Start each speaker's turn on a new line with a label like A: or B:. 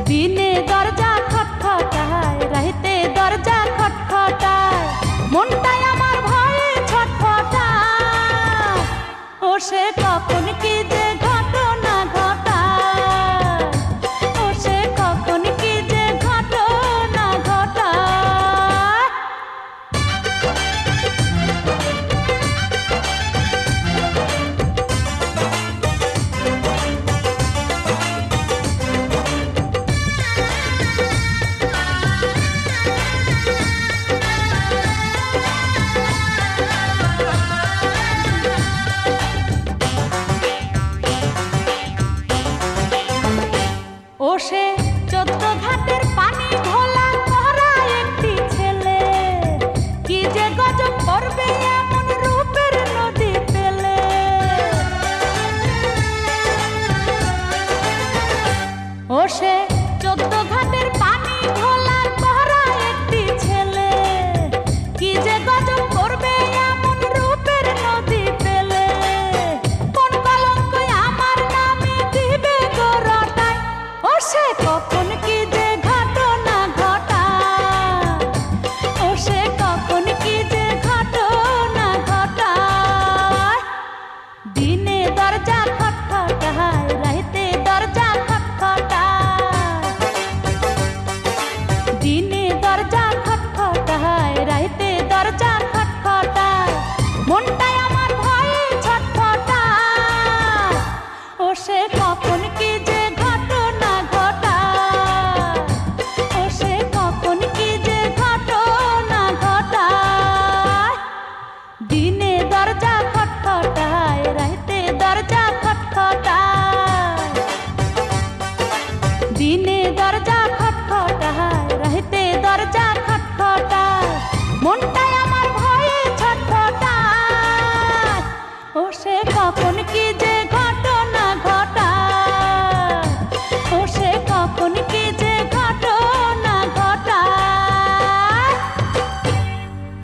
A: দিনে দরজা খটখটায়, রাইতে দরজা খটখটায়, মনটাই আমার ভয়ে ছটফটায়। ও সে কখন কি যে ঘটনা ঘটায়, ও সে কখন কি যে ঘটনা ঘটায়। ও সে 14 ঘাটের পানি ঘোলা মরা একটি ছেলে, কি যে গজব করবে এমন রূপের নদী পেলে। ও সে 14 ঘাটের পানি ঘোলা মরা একটি ছেলে, কি যে গজব করবে এমন রূপের নদী পেলে। কোন কলঙ্ক আমার নামে দিবে গো রটায়, ও সে কখন কি যে ঘটনা ঘটায়, ও সে কখন কি যে ঘটনা ঘটায়। দিনে দরজা খটখটায়, রাইতে দরজা খটখটায়, দিনে দরজা খটখটায়, রাইতে দরজা খটখটায়, মনটাই আমার ভয়ে ছটফটায়। ও সে